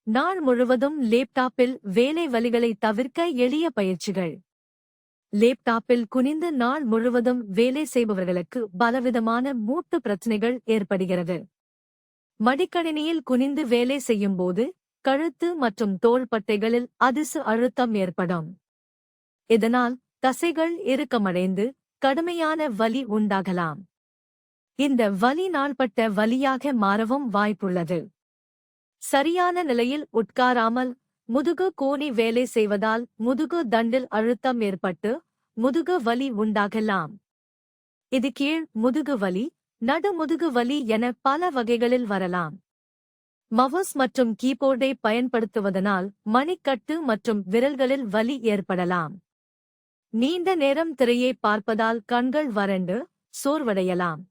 நாள் முழுவதும் லேப்டாப்பில் வேலை வலிகளை தவிர்க்க எளிய பயிற்சிகள். லேப்டாப்பில் குனிந்து நாள் முழுவதும் வேலை செய்பவர்களுக்கு பலவிதமான மூட்டு பிரச்சினைகள் ஏற்படுகிறது. மடிக்கணினியில் குனிந்து வேலை செய்யும்போது கழுத்து மற்றும் தோள்பட்டைகளில் அதிக அழுத்தம் ஏற்படும். இதனால் தசைகள் இறுக்கமடைந்து கடுமையான வலி உண்டாகலாம். இந்த வலி நாள்பட்ட வலியாக மாறவும் வாய்ப்புள்ளது. சரியான நிலையில் உட்காராமல் முதுகு கோணி வேலை செய்வதால் முதுகு தண்டில் அழுத்தம் ஏற்பட்டு முதுகு வலி உண்டாகலாம். இது கீழ் முதுகு வலி, நடுமுதுகு வலி என பல வகைகளில் வரலாம். மவுஸ் மற்றும் கீபோர்டை பயன்படுத்துவதனால் மணிக்கட்டு மற்றும் விரல்களில் வலி ஏற்படலாம். நீண்ட நேரம் திரையை பார்ப்பதால் கண்கள் வறண்டு சோர்வடையலாம்.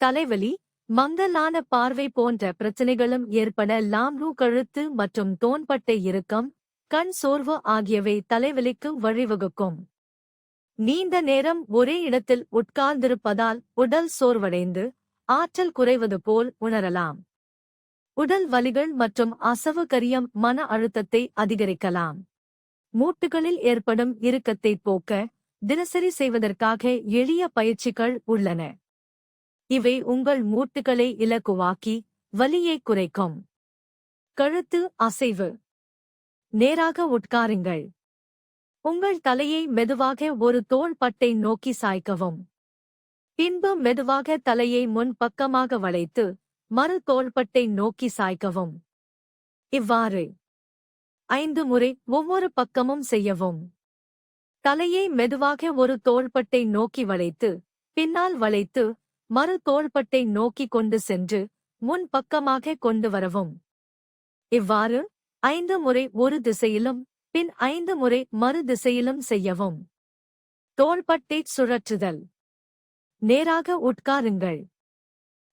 தலைவலி, மங்கலான பார்வை போன்ற பிரச்சினைகளும் ஏற்படலாம். கழுத்து மற்றும் தோள்பட்டை இறுக்கம், கண் சோர்வு ஆகியவை தலைவலிக்கு வழிவகுக்கும். நீண்ட நேரம் ஒரே இடத்தில் உட்கார்ந்திருப்பதால் உடல் சோர்வடைந்து ஆற்றல் குறைவது போல் உணரலாம். உடல் வலிகள் மற்றும் அசௌகரியம் மன அழுத்தத்தை அதிகரிக்கலாம். மூட்டுகளில் ஏற்படும் இறுக்கத்தை போக்க தினசரி செய்வதற்காக எளிய பயிற்சிகள் உள்ளன. இவை உங்கள் மூட்டுகளை இலகுவாக்கி வலியை குறைக்கும். கழுத்து அசைவு. நேராக உட்காருங்கள். உங்கள் தலையை மெதுவாக ஒரு தோள்பட்டை நோக்கி சாய்க்கவும். பின்பு மெதுவாக தலையை முன் பக்கமாக வளைத்து மறு தோள்பட்டை நோக்கி சாய்க்கவும். இவ்வாறு 5 முறை ஒவ்வொரு பக்கமும் செய்யவும். தலையை மெதுவாக ஒரு தோள்பட்டை நோக்கி வளைத்து பின்னால் வளைத்து மறு தோள்பட்டை நோக்கி கொண்டு சென்று முன் பக்கமாக கொண்டு வரவும். இவ்வாறு 5 முறை ஒரு திசையிலும் பின் 5 முறை மறு திசையிலும் செய்யவும். தோள்பட்டை சுழற்றுதல். நேராக உட்காருங்கள்.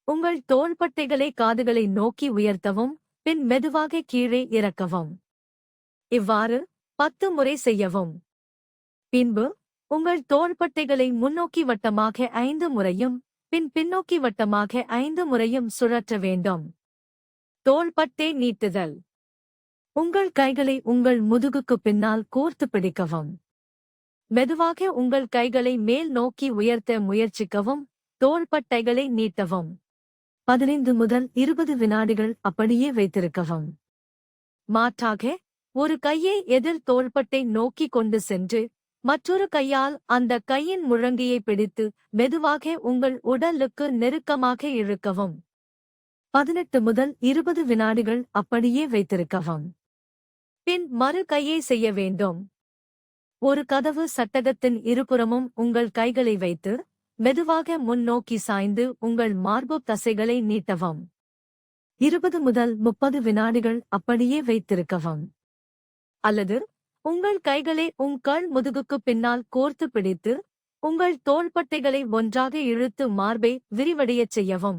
உங்கள் தோள்பட்டைகளை காதுகளை நோக்கி உயர்த்தவும் பின் மெதுவாக கீழே இறக்கவும். இவ்வாறு 10 முறை செய்யவும். பின்பு உங்கள் தோள்பட்டைகளை முன்னோக்கி வட்டமாக 5 முறையும் பின் பின்னோக்கி வட்டமாக 5 முறையும் சுழற்ற வேண்டும். தோள்பட்டை நீட்டுதல். உங்கள் கைகளை உங்கள் முதுகுக்கு பின்னால் கோர்த்து பிடிக்கவும். மெதுவாக உங்கள் கைகளை மேல் நோக்கி உயர்த்த முயற்சிக்கவும். தோள்பட்டைகளை நீட்டவும். 15 முதல் 20 வினாடிகள் அப்படியே வைத்திருக்கவும். மாற்றாக ஒரு கையை எதிர் தோள்பட்டை நோக்கி கொண்டு சென்று மற்றொரு கையால் அந்த கையின் முழங்கையை பிடித்து மெதுவாக உங்கள் உடலுக்கு நெருக்கமாக இழுக்கவும். 18 முதல் 20 வினாடிகள் அப்படியே வைத்திருக்கவும். பின் மறு கையை செய்ய வேண்டும். ஒரு கதவு சட்டகத்தின் இருபுறமும் உங்கள் கைகளை வைத்து மெதுவாக முன்னோக்கி சாய்ந்து உங்கள் மார்பு தசைகளை நீட்டவும். 20 முதல் 30 வினாடிகள் அப்படியே வைத்திருக்கவும். அல்லது உங்கள் கைகளை உங்கள் முதுகுக்கு பின்னால் கோர்த்து பிடித்து உங்கள் தோள்பட்டைகளை ஒன்றாக இழுத்து மார்பை விரிவடையச் செய்யவும்.